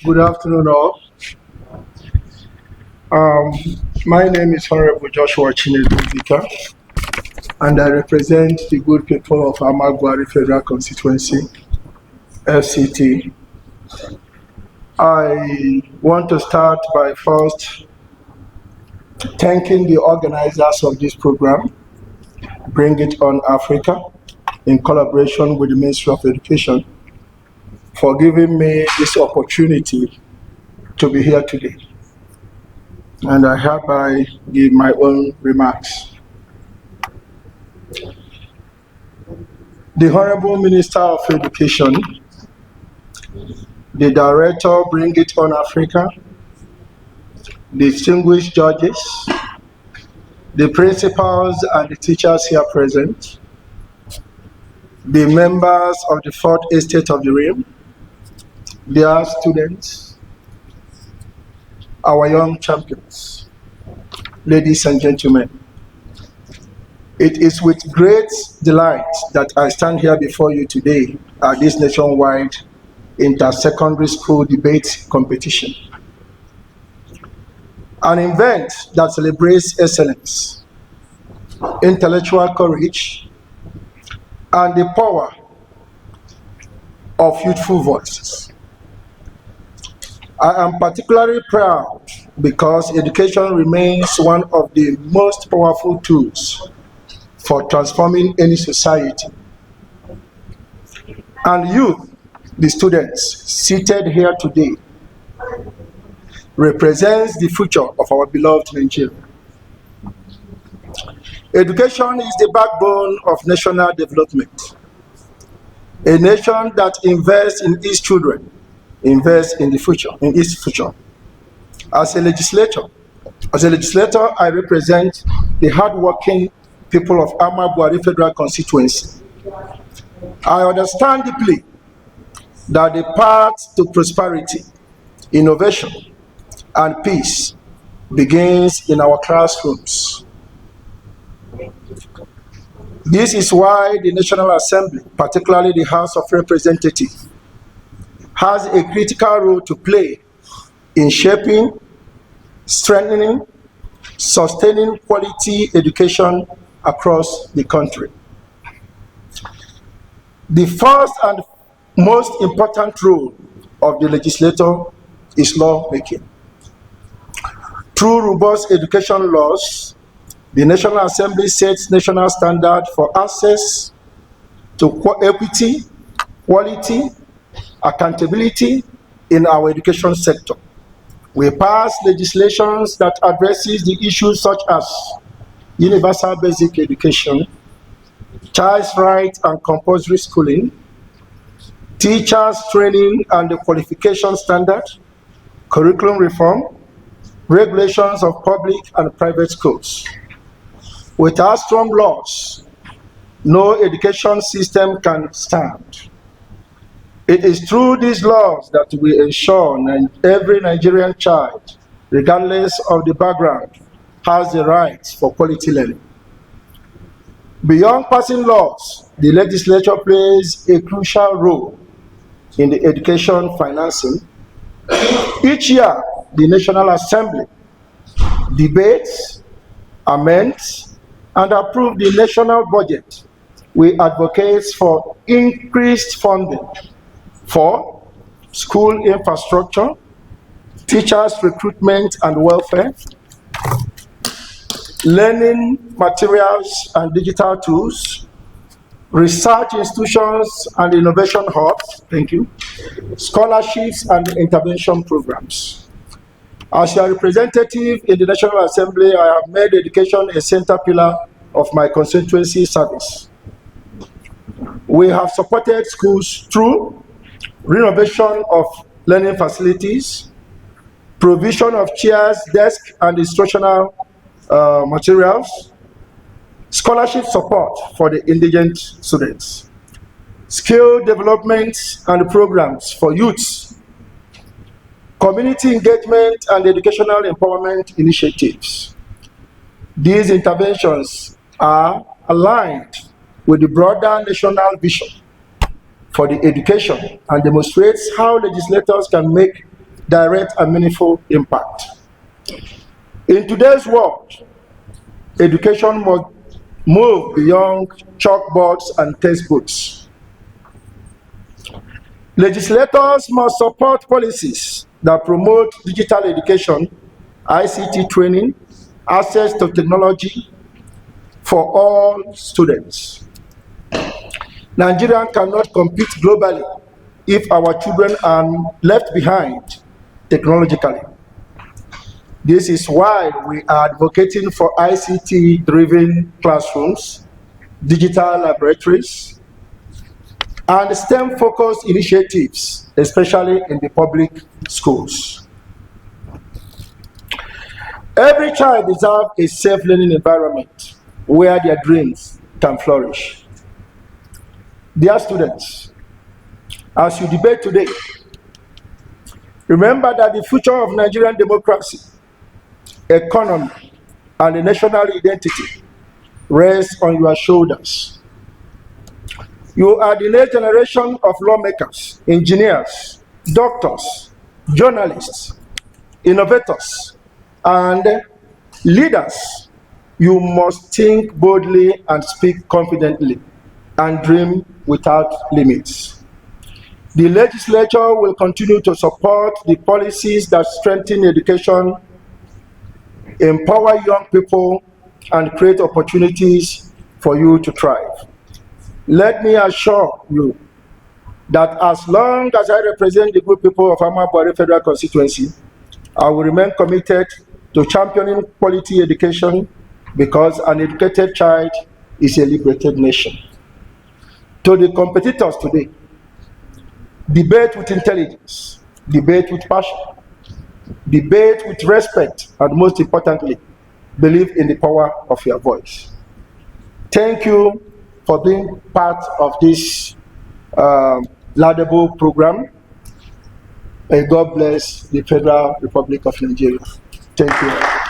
Good afternoon, all. Um, my name is Honorable Joshua Chinedu Obika, and I represent the good people of Amagwari Federal Constituency, FCT. I want to start by first thanking the organizers of this program, Bring It On Africa, in collaboration with the Ministry of Education, for giving me this opportunity to be here today. And I hereby give my own remarks. The Honorable Minister of Education, the Director Bring It On Africa, distinguished judges, the principals and the teachers here present, the members of the Fourth Estate of the Realm, their students, our young champions, ladies and gentlemen. It is with great delight that I stand here before you today at this nationwide inter-secondary school debate competition. An event that celebrates excellence, intellectual courage, and the power of youthful voices. I am particularly proud because education remains one of the most powerful tools for transforming any society. And youth, the students seated here today, represents the future of our beloved Nigeria. Education is the backbone of national development. A nation that invests in its children invests in the future, in its future. As a legislator, I represent the hardworking people of Amagwari Federal Constituency. I understand deeply that the path to prosperity, innovation, and peace begins in our classrooms. This is why the National Assembly, particularly the House of Representatives, has a critical role to play in shaping, strengthening, sustaining quality education across the country. The first and most important role of the legislator is lawmaking. Through robust education laws, the National Assembly sets national standards for access to equity, quality, accountability in our education sector. We pass legislations that addresses the issues such as universal basic education, child's rights and compulsory schooling, teachers training and the qualification standard, curriculum reform, regulations of public and private schools. Without strong laws, no education system can stand. It is through these laws that we ensure that every Nigerian child, regardless of the background, has the rights for quality learning. Beyond passing laws, the legislature plays a crucial role in the education financing. Each year, the National Assembly debates, amends, and approves the national budget. We advocate for increased funding for school infrastructure, teachers' recruitment and welfare, learning materials and digital tools, research institutions and innovation hubs, scholarships and intervention programs. As your representative in the National Assembly, I have made education a center pillar of my constituency service. We have supported schools through renovation of learning facilities, provision of chairs, desks, and instructional materials, scholarship support for the indigent students, skill development and programs for youths, community engagement and educational empowerment initiatives. These interventions are aligned with the broader national vision for the education and demonstrates how legislators can make direct and meaningful impact. In today's world, education must move beyond chalkboards and textbooks. Legislators must support policies that promote digital education, ICT training, access to technology for all students. Nigeria cannot compete globally if our children are left behind technologically. This is why we are advocating for ICT-driven classrooms, digital laboratories, and STEM-focused initiatives, especially in the public schools. Every child deserves a safe learning environment where their dreams can flourish. Dear students, as you debate today, remember that the future of Nigerian democracy, economy, and the national identity rests on your shoulders. You are the next generation of lawmakers, engineers, doctors, journalists, innovators, and leaders. You must think boldly and speak confidently and dream without limits. The legislature will continue to support the policies that strengthen education, empower young people, and create opportunities for you to thrive. Let me assure you that as long as I represent the good people of Amabuari Federal Constituency, I will remain committed to championing quality education because an educated child is a liberated nation. To the competitors today, debate with intelligence, debate with passion, debate with respect, and most importantly, believe in the power of your voice. Thank you for being part of this laudable program. And God bless the Federal Republic of Nigeria. Thank you.